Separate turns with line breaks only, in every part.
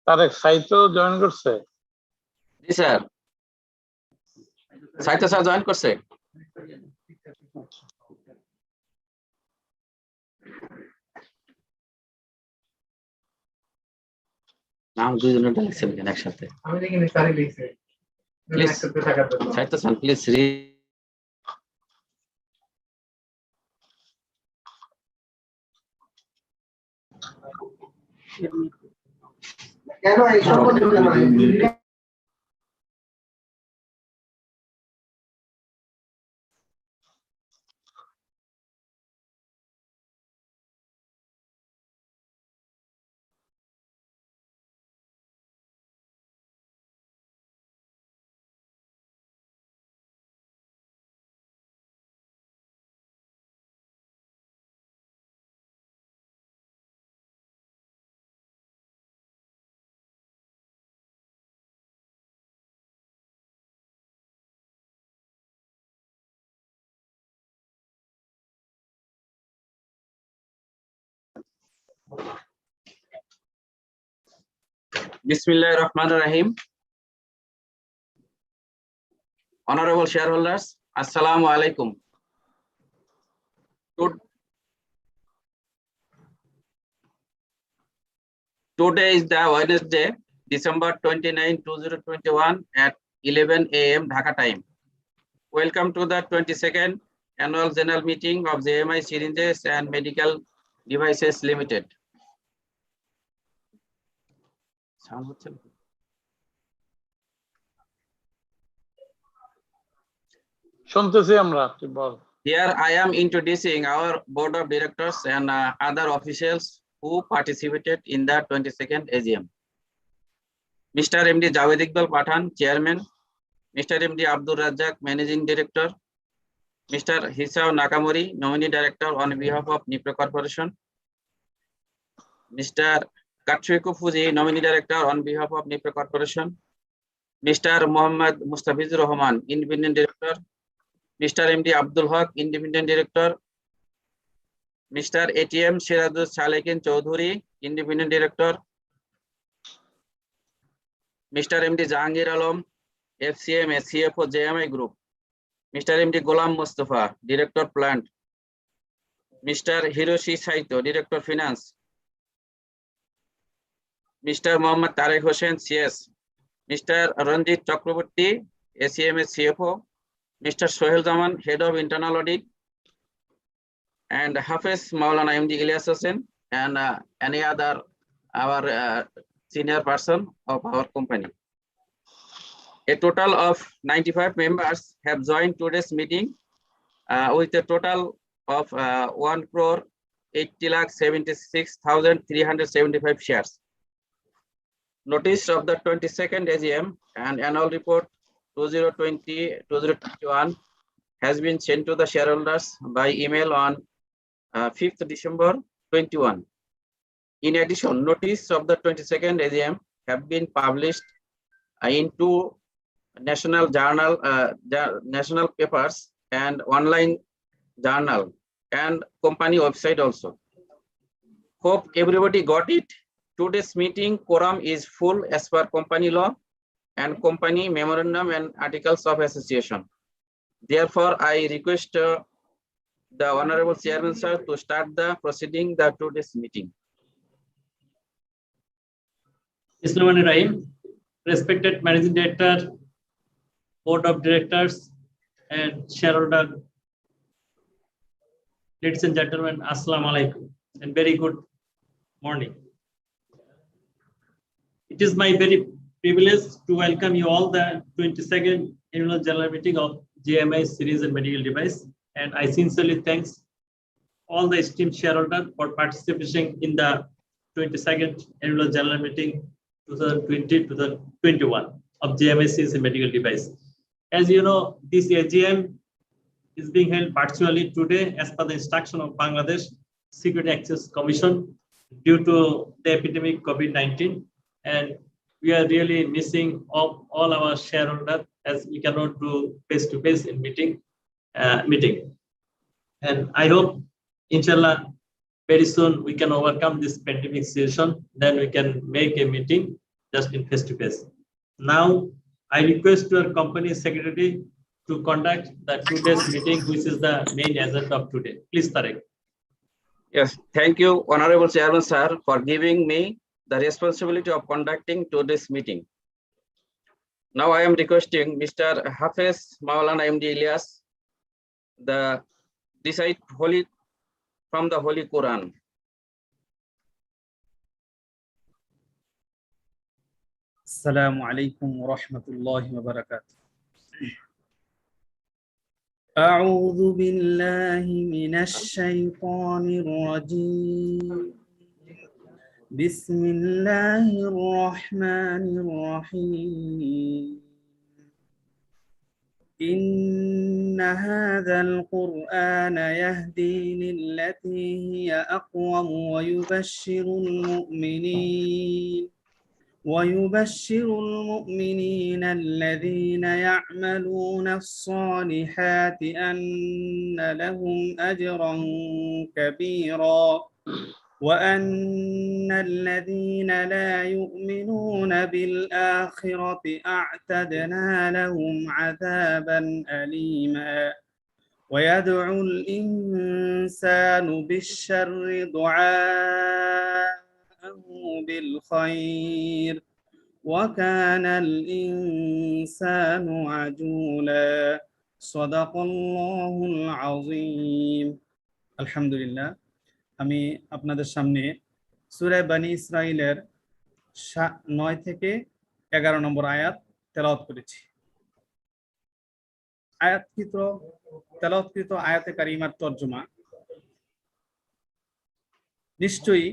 তারেক সাইতো join করছে?
জি sir, সাইতো sir join করছে। নাম দুইজনের লিখছেন কেন একসাথে?
আমি লিখিনি, স্যারই লিখছে।
সাইতো স্যার প্লিজ
কেন এই সম্পর্কে
Bismillahir Rahmanir Rahim. Honorable shareholders, Assalamu alaikum. Today is the Wednesday, December 29, 2021 at 11 a.m. Dhaka time. Welcome to the 22nd Annual General Meeting of JMI Syringes and Medical Devices Limited.
শুনতেছি আমরা, তুই বল।
Here I am introducing our board of directors and other officials who participated in the 22nd AGM. Mr. MD Javed Iqbal Pathan, Chairman. Mr. MD Abdul Razzaq, Managing Director. Mr. Hisao Nakamori, Nominee Director on behalf of Nipro Corporation. Mr. Katsuhiko Fuji, Nominee Director on behalf of Nipro Corporation. Mr. Muhammad Mustafizur Rahman, Independent Director. Mr. MD Abdul Haq, Independent Director. Mr. ATM Shiradus Salekin Chaudhuri, Independent Director. Mr. MD Jahangir Alam, FCM CFO JMI Group. Mr. MD Golam Mustafa, Director Plant. Mr. Hiroshi Saito, Director Finance. Mr. Muhammad Tarek Hossain, CS. Mr. Ranjit Chakraborty, ACMS CFO. Mr. Sohel Zaman, Head of Internal Audit. And Hafiz Maulana MD Ilyas Hossain, and any other our senior person of our company. A total of 95 members have joined today's meeting with a total of 1,80,76,375 shares. Notice of the 22nd AGM and annual report 2020-2021 has been sent to the shareholders by email on 5th December 21. In addition, notice of the 22nd AGM have been published in two national papers and online journal and company website also. Hope everybody got it. Today's meeting quorum is full as per company law and company memorandum and articles of association. Therefore, I request the Honorable Chairman Sir to start the proceeding the today's meeting.
Bismillahirrahmanirrahim. Respected Managing Director, Board of Directors, and shareholder, ladies and gentlemen, Assalamu alaikum and very good morning. It is my very privilege to welcome you all the 22nd Annual General Meeting of JMI Series and Medical Device, and I sincerely thanks all the esteemed shareholders for participating in the 22nd Annual General Meeting 2020-2021 of JMI Series and Medical Device. As you know, this AGM is being held virtually today as per the instruction of Bangladesh Security Access Commission due to the epidemic COVID-19, and we are really missing all our shareholders as we cannot do face-to-face in meeting. And I hope, inshallah, very soon we can overcome this pandemic situation. Then we can make a meeting just in face-to-face. Now, I request your company secretary to conduct the today's meeting, which is the main agenda of today. Please, Tarek.
Yes, thank you, Honorable Chairman, sir, for giving me the responsibility of conducting today's meeting. Now I am requesting Mr. Hafiz Maulana MD Ilyas, the recite from the Holy Quran.
السلام عليكم ورحمة الله وبركاته. أعوذ بالله من الشيطان الرجيم. بسم الله الرحمن الرحيم. إن هذا القرآن يهدي للتي هي أقوم ويبشر المؤمنين الذين يعملون الصالحات أن لهم أجرا كبيرا وأن الذين لا يؤمنون بالآخرة أعتدنا لهم عذابا أليما ويدعو الإنسان بالشر دعاءه بالخير وكان الإنسان عجولا صدق الله العظيم. আলহামদুলিল্লাহ, আমি আপনাদের সামনে সূরা বনী ইসরাইলের 9 থেকে 11 নম্বর আয়াত তেলাওয়াত করেছি। তেলাওয়াতকৃত আয়াতে কারিমার তরজমা। নিশ্চয়ই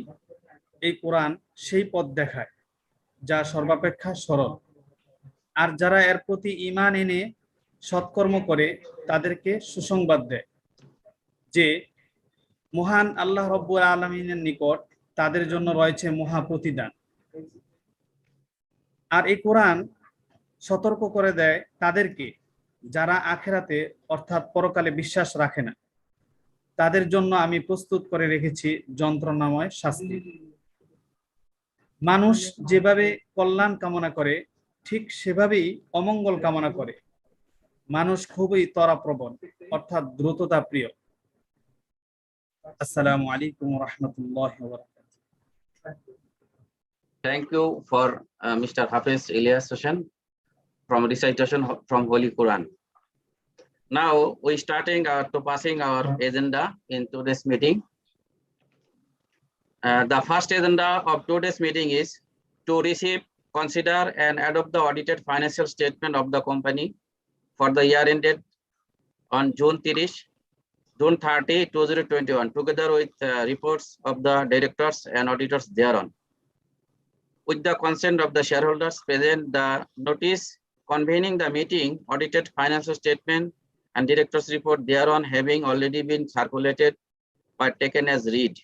এই কোরআন সেই পথ দেখায় যা সর্বাপেক্ষা সরল, আর যারা এর প্রতি ঈমান এনে সৎকর্ম করে তাদেরকে সুসংবাদ দেয় যে মহান আল্লাহ রব্বুল আলামিনের নিকট তাদের জন্য রয়েছে মহা প্রতিদান। আর এই কোরআন সতর্ক করে দেয় তাদেরকে যারা আখিরাতে অর্থাৎ পরকালে বিশ্বাস রাখে না, তাদের জন্য আমি প্রস্তুত করে রেখেছি যন্ত্রণাময় শাস্তি। মানুষ যেভাবে কল্যাণ কামনা করে ঠিক সেভাবেই অমঙ্গল কামনা করে। মানুষ খুবই ত্বরাপ্রবণ অর্থাৎ দ্রুততা প্রিয়। আসসালামু আলাইকুম ওয়া রাহমাতুল্লাহি ওয়া বারাকাতুহু।
Thank you for Mr. Hafiz Ilyas session from recitation from Holy Quran. Now we starting to passing our agenda in today's meeting. The first agenda of today's meeting is to receive, consider and adopt the audited financial statement of the company for the year ended on June 30, 2021, together with reports of the directors and auditors thereon. With the consent of the shareholders present, the notice convening the meeting, audited financial statement and directors report thereon having already been circulated or taken as read.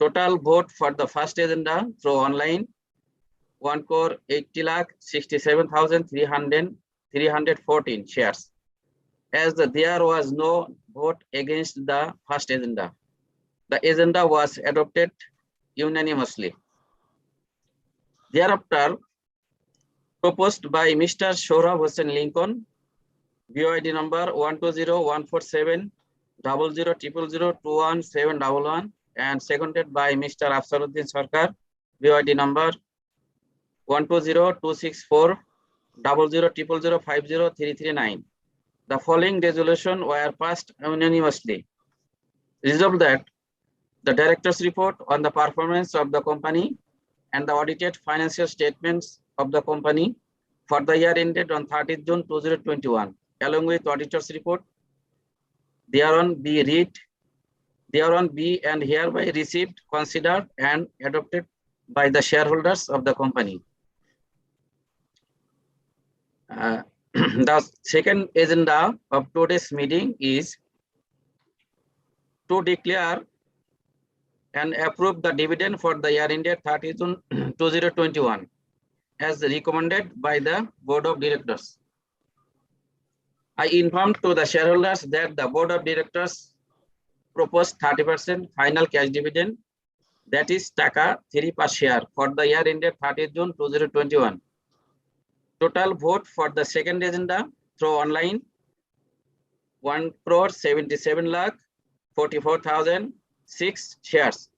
Total vote for the first agenda through online 1,80,67,314 shares. As there was no vote against the first agenda, the agenda was adopted unanimously. Thereafter, proposed by Mr. Shohrab Hossain Lincoln, BOID number 120-147-000021-711, and seconded by Mr. Afsaruddin Sarkar, BOID number 120-264-000050-339. The following resolution were passed unanimously. Resolved that the director's report on the performance of the company and the audited financial statements of the company for the year ended on 30th June 2021, along with auditor's report, thereon be and hereby received, considered and adopted by the shareholders of the company. The second agenda of today's meeting is to declare and approve the dividend for the year ended 30 June 2021 as recommended by the Board of Directors. I informed to the shareholders that the board of directors proposed 30% final cash dividend, that is taka 3 per share for the year ended 30th June 2021. Total vote for the second agenda through online 1,77,44,006 shares.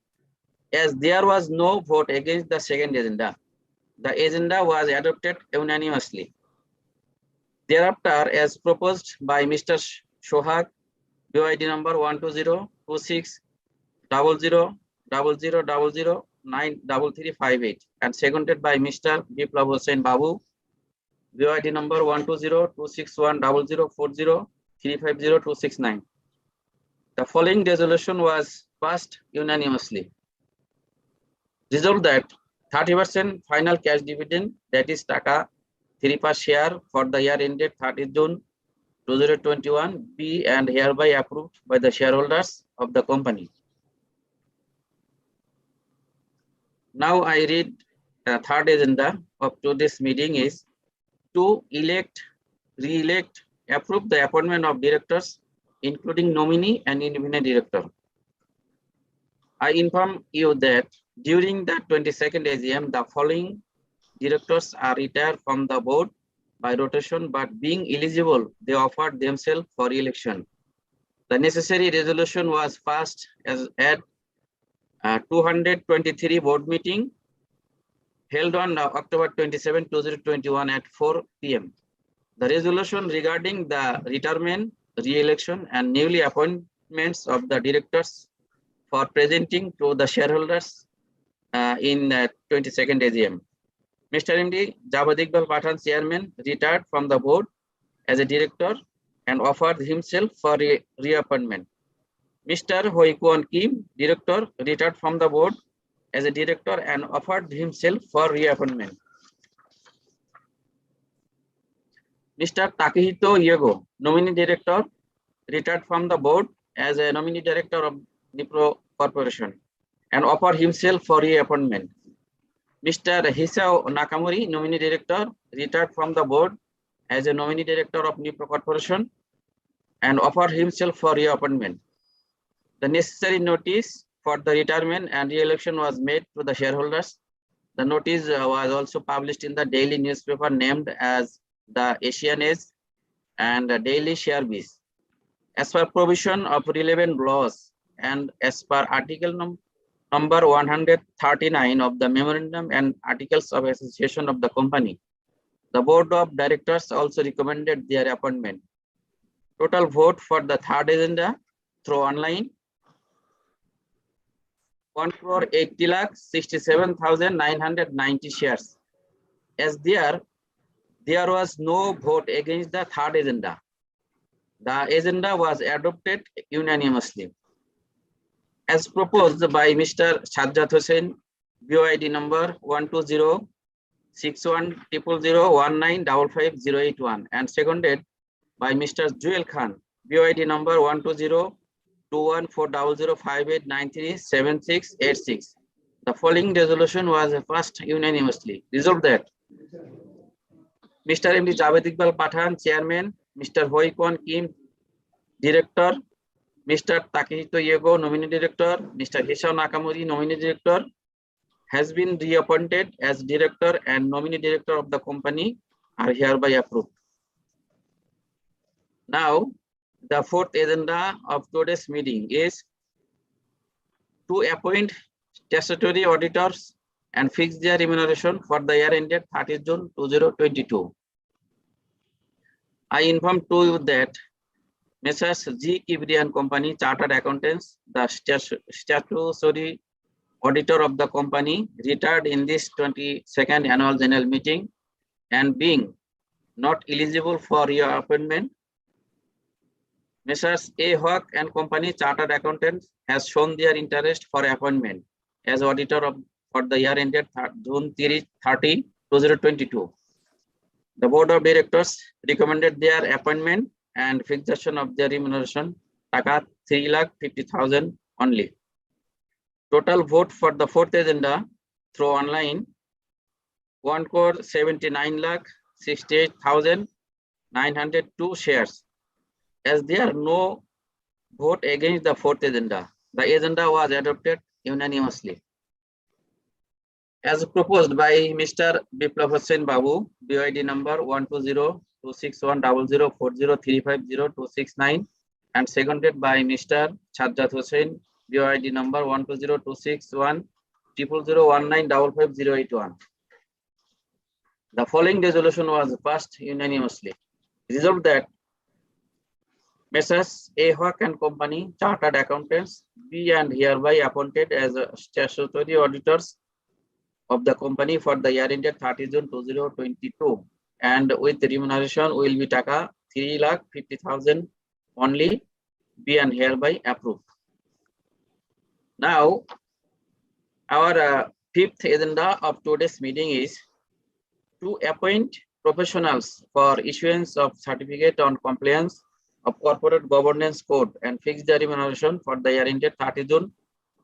As there was no vote against the second agenda, the agenda was adopted unanimously. Thereafter, as proposed by Mr. Shohag, BOID number 12026000000093358 and seconded by Mr. Biplav Hossain Babu, BOID number 1202610040350 The following resolution was passed unanimously. Resolved that 30% final cash dividend, that is taka 3 per share for the year ended 30th June 2021 be and hereby approved by the shareholders of the company. Now I read the third agenda of today's meeting is to elect, re-elect, approve the appointment of directors, including nominee and independent director. I inform you that during the 22nd AGM, the following directors are retired from the board by rotation, but being eligible, they offered themselves for election. The necessary resolution was passed as at 223 board meeting held on October 27, 2021 at 4 p.m. The resolution regarding the retirement, re-election, and newly appointments of the directors for presenting to the shareholders in the 22nd AGM. Mr. MD Javed Iqbal Pathan, Chairman, retired from the board as a director and offered himself for reappointment. Mr. Hoi Kwon Kim, Director, retired from the board as a director and offered himself for reappointment. Mr. Takehito Yego, Nominee Director, retired from the board as a nominee director of Nipro Corporation and offered himself for reappointment. Mr. Hisao Nakamori, Nominee Director, retired from the board as a nominee director of Nipro Corporation and offered himself for reappointment. The necessary notice for the retirement and re-election was made to the shareholders. The notice was also published in the daily newspaper named as the Asian Age and the Daily Sharebiz. As per provision of relevant laws and as per article number 139 of the Memorandum and Articles of Association of the company, the board of directors also recommended their appointment. Total vote for the third agenda through online 1,80,67,990 shares. As there was no vote against the third agenda, the agenda was adopted unanimously. As proposed by Mr. Sajjad Hossain, BOID number 120610001955081 and seconded by Mr. Joel Khan, BOID number 12021400058937686. The following resolution was passed unanimously. Resolved that Mr. MD Javed Iqbal Pathan, Chairman, Mr. Hoi Kwon Kim, Director, Mr. Takehito Yego, Nominee Director, Mr. Hisao Nakamori, Nominee Director, has been reappointed as Director and Nominee Director of the company are hereby approved. Now, the fourth agenda of today's meeting is to appoint statutory auditors and fix their remuneration for the year ended 30th June 2022. I inform to you that Messrs. G. Kibri and Company, Chartered Accountants, the statutory auditor of the company, retired in this 22nd annual general meeting and being not eligible for reappointment, Messrs. A. Hawk and Company, Chartered Accountants, has shown their interest for appointment as auditor for the year ended June 30, 2022. The board of directors recommended their appointment and fixation of their remuneration, taka 3,50,000 only. Total vote for the fourth agenda through online 1,79,68,902 shares. As there are no vote against the fourth agenda, the agenda was adopted unanimously. As proposed by Mr. Biplav Hossain Babu, BID number 12026100040350269, and seconded by Mr. Sajjad Hossain, BID number 12026100019555081. The following resolution was passed unanimously. Resolved that Messrs. A. Hawk and Company, Chartered Accountants, be and hereby appointed as statutory auditors of the company for the year ended 30 June 2022, and with remuneration will be taka 3,50,000 only, be and hereby approved. Now, our fifth agenda of today's meeting is to appoint professionals for issuance of certificate on compliance of corporate governance code and fix the remuneration for the year ended 30 June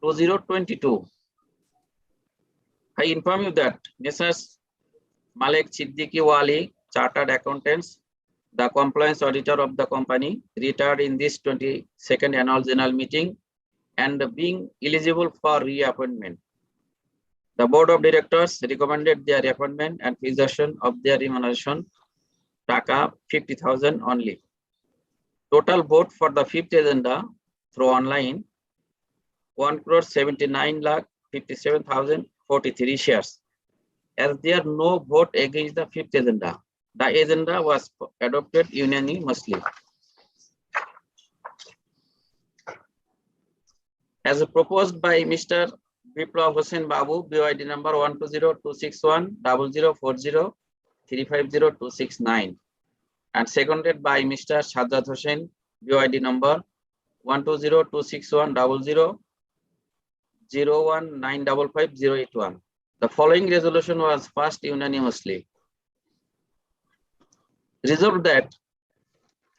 2022. I inform you that Messrs. Malik Siddiqui Wali, Chartered Accountants, the compliance auditor of the company, retired in this 22nd annual general meeting and being eligible for reappointment. The board of directors recommended their appointment and fixation of their remuneration, taka 50,000 only. Total vote for the fifth agenda through online, 1,79,57,043 shares. As there are no vote against the fifth agenda, the agenda was adopted unanimously. As proposed by Mr. Biplav Hossain Babu, BID number 12026100040350269, and seconded by Mr. Sajjad Hossain, BID number 12026100019555081. The following resolution was passed unanimously. Resolved that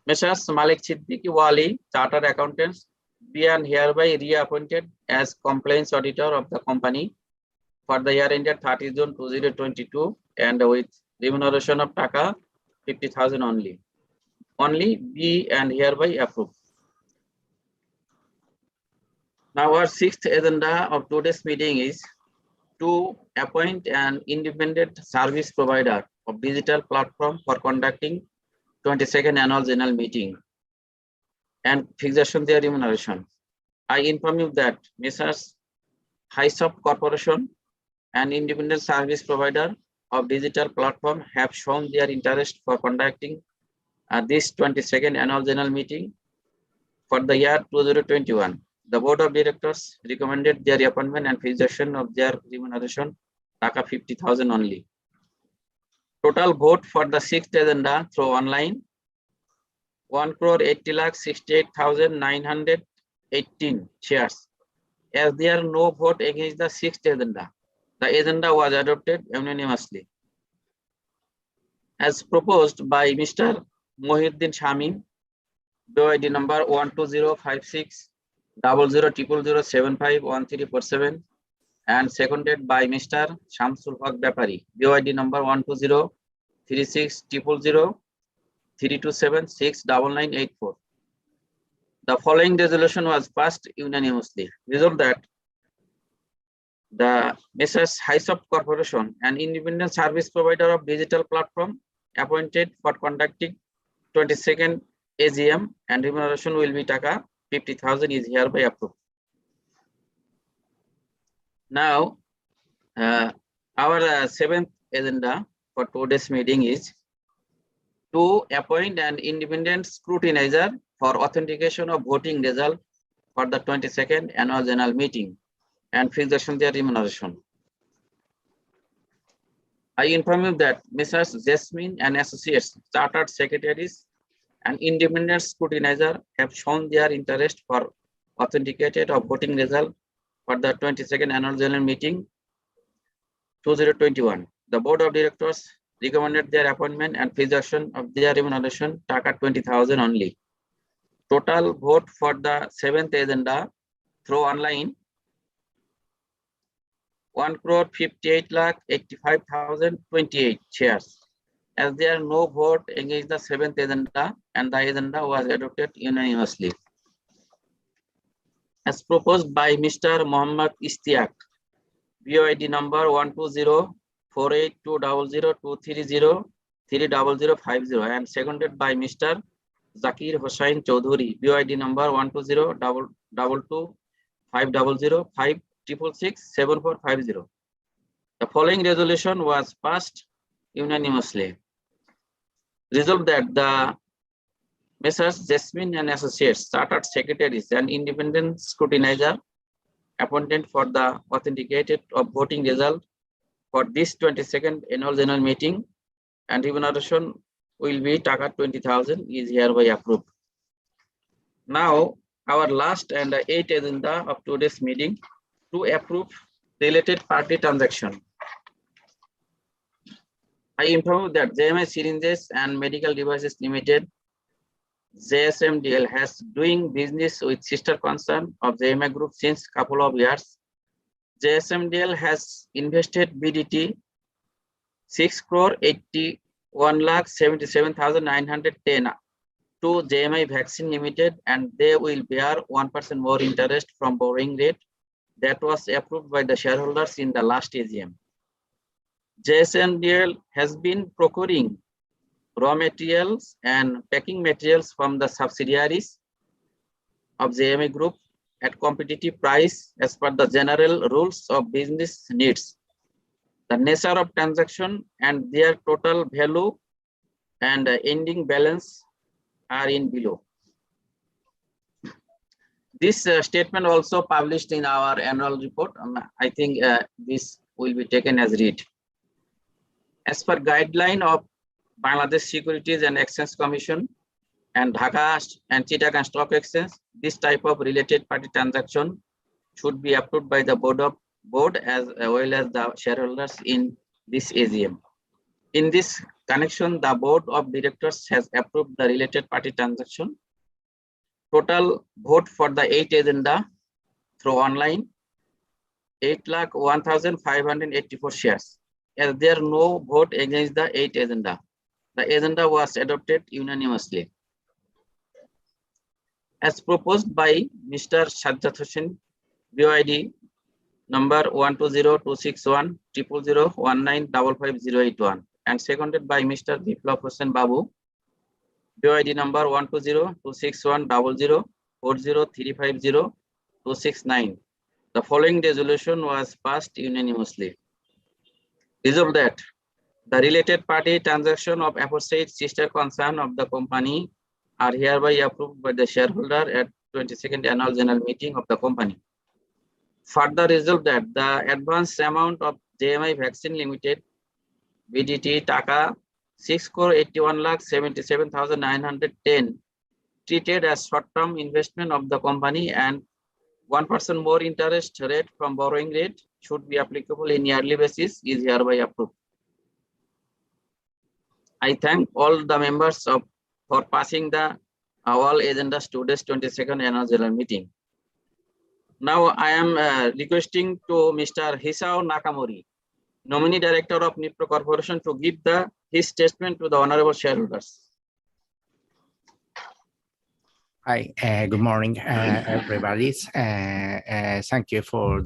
Messrs. Malik Siddiqui Wali, Chartered Accountants, be and hereby reappointed as compliance auditor of the company for the year ended 30 June 2022, and with remuneration of taka 50,000 only. Only be and hereby approved. Now our sixth agenda of today's meeting is to appoint an independent service provider of digital platform for conducting 22nd annual general meeting and fixation their remuneration. I inform you that Messrs. Highsoft Corporation, an independent service provider of digital platform, have shown their interest for conducting this 22nd annual general meeting for the year 2021. The board of directors recommended their appointment and fixation of their remuneration, taka 50,000 only. Total vote for the sixth agenda through online, 1,80,68,918 shares. As there are no vote against the sixth agenda, the agenda was adopted unanimously. As proposed by Mr. Mohiuddin Shamim, BID number 120560000751347, and seconded by Mr. Shamsul Haq Bapari, BID number 120360032769984. The following resolution was passed unanimously. Resolved that the Messrs. Highsoft Corporation, an independent service provider of digital platform, appointed for conducting 22nd AGM and remuneration will be taka 50,000 is hereby approved. Now, our seventh agenda for today's meeting is to appoint an independent scrutinizer for authentication of voting result for the 22nd annual general meeting and fixation their remuneration. I inform you that Messrs. Jasmine and Associates, Chartered Secretaries, and independent scrutinizer have shown their interest for authenticated of voting result for the 22nd annual general meeting 2021. The board of directors recommended their appointment and fixation of their remuneration, taka 20,000 only. Total vote for the seventh agenda through online, 1,58,85,028 shares. As there are no vote against the seventh agenda and the agenda was adopted unanimously. As proposed by Mr. Mohammad Istiak, BOID number 12048200230303050 and seconded by Mr. Zakir Hossain Chaudhuri, BOID number 12022250056667450. The following resolution was passed unanimously. Resolved that the Messrs. Jasmine and Associates, Chartered Secretaries and Independent Scrutinizer appointed for the authenticated of voting result for this 22nd annual general meeting and remuneration will be taka 20,000 is hereby approved. Now, our last and eighth agenda of today's meeting to approve related party transaction. I inform that JMI Syringes and Medical Devices Limited JSMDL has doing business with sister concern of JMI Group since couple of years. JSMDL has invested BDT 6,81,77,910 to JMI Vaccine Limited, and they will bear 1% more interest from borrowing rate that was approved by the shareholders in the last AGM. JSMDL has been procuring raw materials and packing materials from the subsidiaries of JMI Group at competitive price as per the general rules of business needs. The nature of transaction and their total value and ending balance are in below. This statement also published in our annual report. I think this will be taken as read. As per guideline of Bangladesh Securities and Exchange Commission and Dhaka and Chittagong Stock Exchange, this type of related party transaction should be approved by the board as well as the shareholders in this AGM. In this connection, the board of directors has approved the related party transaction. Total vote for the 8th agenda through online 8,01,584 shares. As there no vote against the 8th agenda, the agenda was adopted unanimously. As proposed by Mr. Sajjad Hossain, BOID number 12026100019555081 and seconded by Mr. Biplab Hossain Babu, BOID number 1202610040350 The following resolution was passed unanimously. Resolved that the related party transaction of aforesaid sister concern of the company are hereby approved by the shareholder at 22nd annual general meeting of the company. Further resolved that the advance amount of JMI Vaccine Limited BDT taka 6,81,77,910 treated as short-term investment of the company and 1% more interest rate from borrowing rate should be applicable in yearly basis is hereby approved. I thank all the members for passing the all agendas to today's 22nd annual general meeting. Now I am requesting to Mr. Hisao Nakamori, nominee director of Nipro Corporation, to give his statement to the honorable shareholders.
Hi, good morning, everybody. Thank you for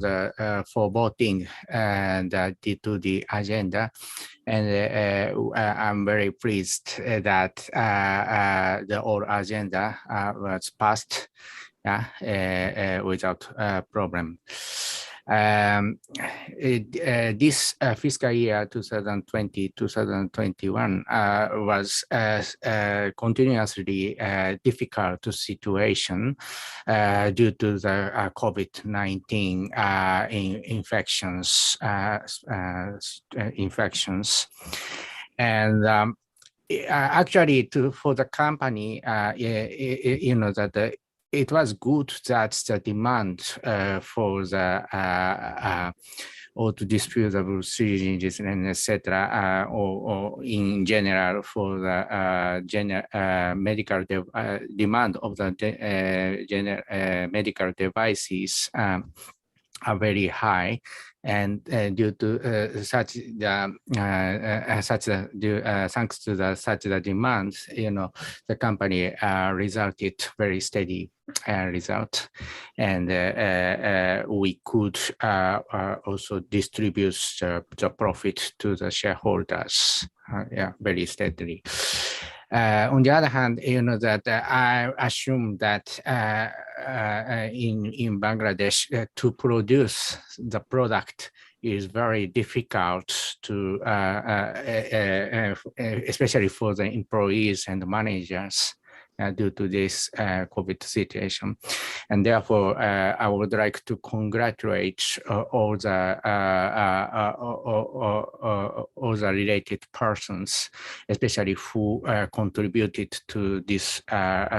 voting and to the agenda. And I'm very pleased that the whole agenda was passed without problem. This fiscal year 2020-2021 was continuously difficult situation due to the COVID-19 infections. And actually, for the company, you know that it was good that the demand for the auto-disposable syringes and etc. Or in general for the medical demand of the medical devices are very high, and due to thanks to the demand, the company resulted very steady result, and we could also distribute the profit to the shareholders, very steadily. On the other hand, that I assume that in Bangladesh to produce the product is very difficult to, especially for the employees and the managers. Due to this COVID situation, and therefore I would like to congratulate all the related persons, especially who contributed to this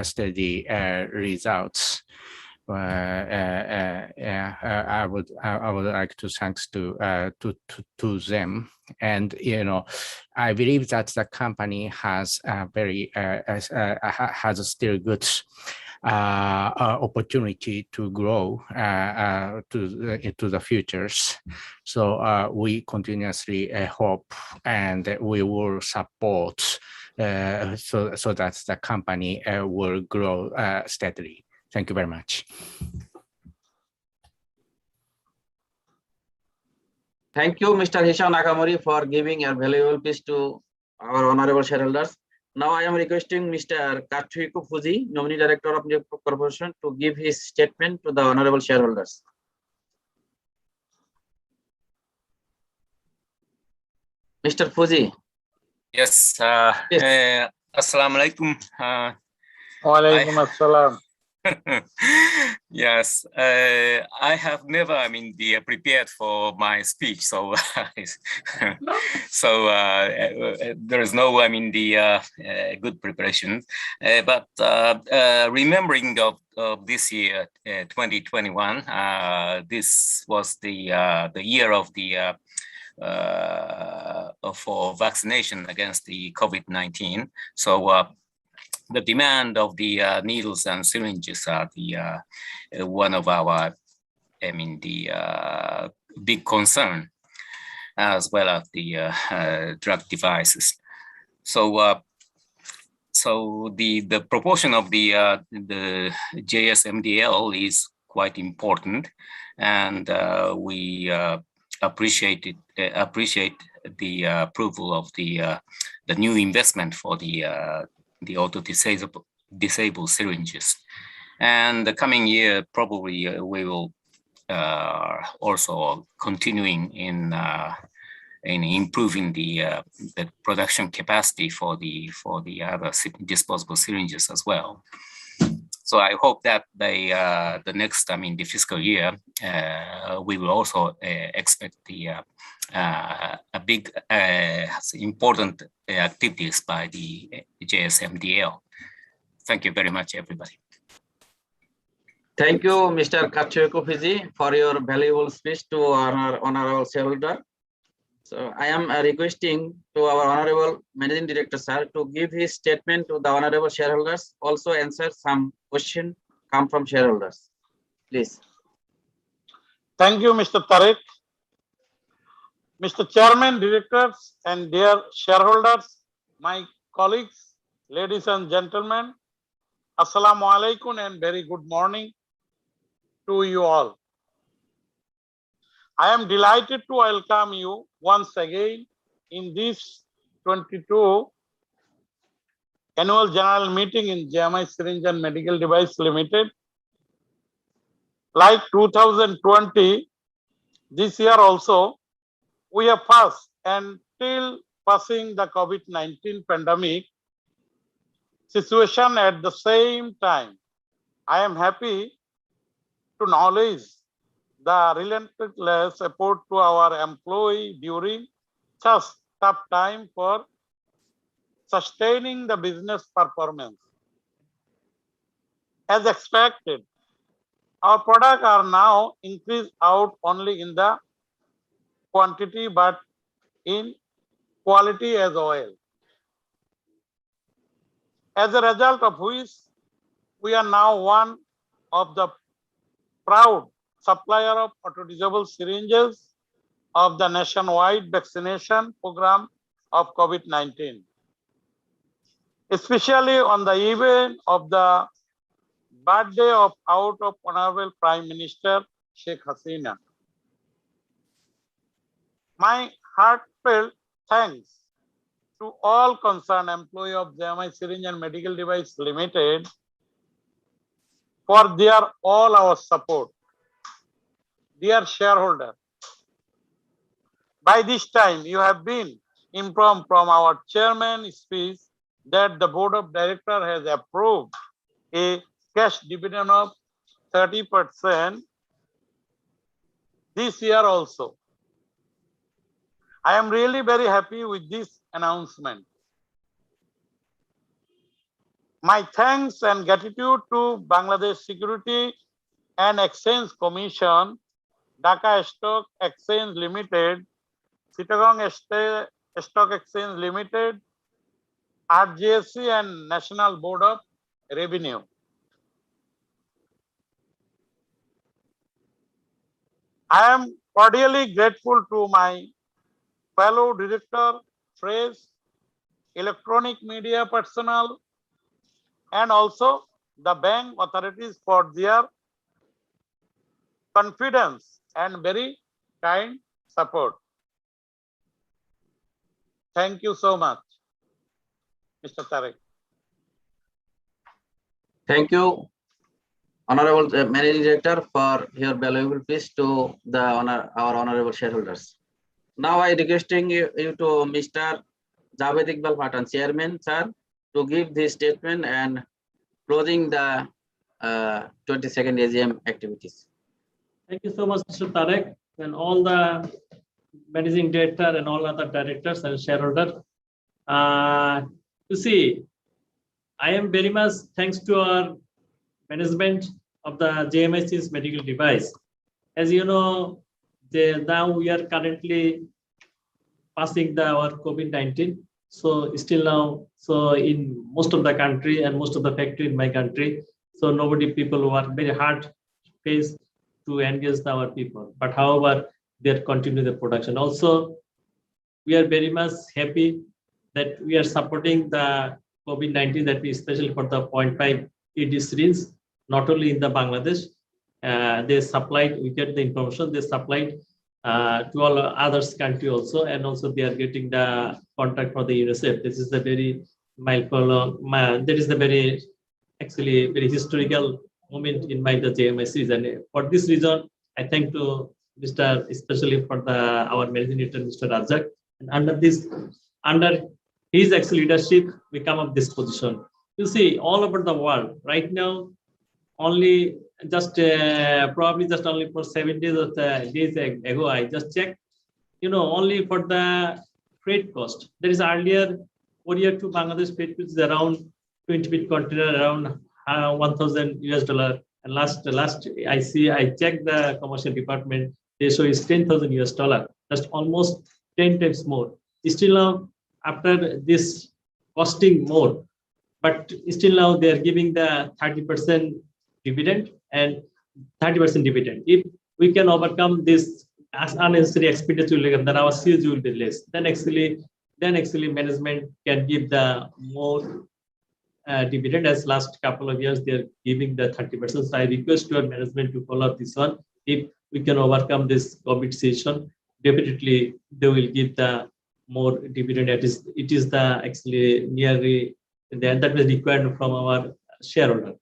steady results. I would like to thanks to them, and I believe that the company has has a still good opportunity to grow into the futures. So we continuously hope, and we will support so that the company will grow steadily. Thank you very much.
Thank you, Mr. Hisham Nakamori, for giving your valuable speech to our honorable shareholders. Now I am requesting Mr. Katsuhiko Fuji, Nominee Director of the Corporation, to give his statement to the honorable shareholders. Mr. Fuji.
Yes.
Yes.
Assalamu alaikum.
Walaikum assalam.
Yes, I have never, prepared for my speech, so so there is no, good preparation. But remembering of this year, 2021, this was the year of the for vaccination against the COVID-19. So. The demand of the needles and syringes are the one of our, big concern, as well as the drug devices. So, the proportion of the JSMDL is quite important, and we appreciate the approval of the new investment for the auto-disabled syringes. And the coming year, probably we will also continuing in improving the production capacity for the other disposable syringes as well. So I hope that the next, the fiscal year, we will also expect the a big important activities by the JSMDL. Thank you very much, everybody.
Thank you, Mr. Katsuhiko Fuji, for your valuable speech to our honorable shareholder. So I am requesting to our honorable managing director, sir, to give his statement to the honorable shareholders. Also answer some question come from shareholders, please.
Thank you, Mr. Tariq. Mr. Chairman, directors, and dear shareholders, my colleagues, ladies and gentlemen, Assalamu alaikum and very good morning to you all. I am delighted to welcome you once again in this 22 annual general meeting in JMI Syringe and Medical Device Limited. Like 2020, this year also, we have passed and still passing the COVID-19 pandemic situation at the same time. I am happy to acknowledge the relentless support to our employee during such tough time for sustaining the business performance. As expected, our products are now increased out only in the quantity but in quality as well. As a result of which, we are now one of the proud supplier of auto-dissolvable syringes of the nationwide vaccination program of COVID-19, especially on the eve of the birthday of Honorable Prime Minister Sheikh Hasina. My heartfelt thanks to all concerned employees of JMI Syringe and Medical Device Limited for their all our support. Dear shareholder, by this time you have been informed from our chairman's speech that the board of directors has approved a cash dividend of 30% this year also. I am really very happy with this announcement. My thanks and gratitude to Bangladesh Security and Exchange Commission, Dhaka Stock Exchange Limited, Chittagong Stock Exchange Limited, RGSC and National Board of Revenue. I am cordially grateful to my fellow director, press, electronic media personnel, and also the bank authorities for their confidence and very kind support. Thank you so much, Mr. Tariq.
Thank you, Honorable Managing Director, for your valuable speech to our honorable shareholders. Now I requesting you to Mr. Javed Iqbal Patan, Chairman, sir, to give this statement and closing the 22nd AGM activities.
Thank you so much, Mr. Tarek, and all the managing director and all other directors and shareholders. You see, I am very much thanks to our management of the JMI medical device. As you know, now we are currently passing our COVID-19. So still now, so in most of the country and most of the factory in my country, so people were very hard faced to engage our people. But however, they continue the production. Also, we are very much happy that we are supporting the COVID-19, that we especially for the 0.5 ED syringe, not only in the Bangladesh, they supplied, we get the information, they supplied to all others country also, and also they are getting the contract for the UNICEF. This is the very milestone. That is the very actually very historical moment in the JMI series, and for this reason, I thank to Mr. especially for our managing director, Mr. Razak, and under his actual leadership, we come up this position. You see, all over the world right now, only just probably just only for 7 days or days ago, I just checked, only for the freight cost. There is earlier Korea to Bangladesh freight, which is around 20 feet container, around $1,000, and last I checked the commercial department, they show is $10,000, just almost 10 times more. Still now, after this costing more, but still now they are giving the 30% dividend and 30% dividend. If we can overcome this as unnecessary expenditure, then our sales will be less. Then actually management can give the more dividend. As last couple of years they are giving the 30%. So I request your management to follow up this one. If we can overcome this COVID situation, definitely they will give the more dividend. It is the actually nearly that was required from our shareholder.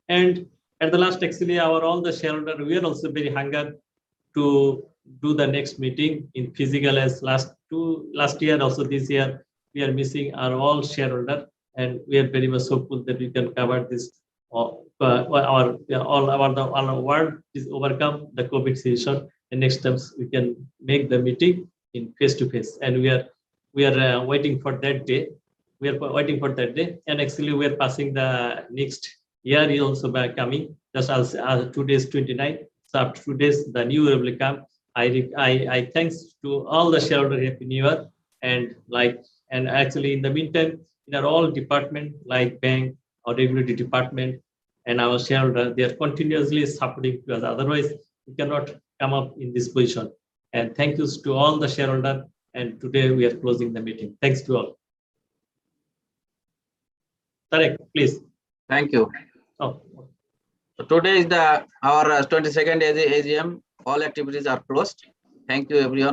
And at the last, actually, all the shareholder, we are also very hungry to do the next meeting in physical as last year, also this year, we are missing our all shareholder, and we are very much hopeful that we can cover this. All our world is overcome the COVID situation, and next times we can make the meeting in face to face, and we are waiting for that day. We are waiting for that day, and actually we are passing the next year is also coming. Just as 2 days 29. So after 2 days, the new year will come. I thanks to all the shareholders, happy new year, and actually in the meantime, in our all department like bank or regulatory department and our shareholder, they are continuously supporting us. Otherwise, we cannot come up in this position. And thank yous to all the shareholders. And today we are closing the meeting. Thanks to all. Tarek, please.
Thank you.
Oh,
So today is our 22nd AGM. All activities are closed. Thank you everyone.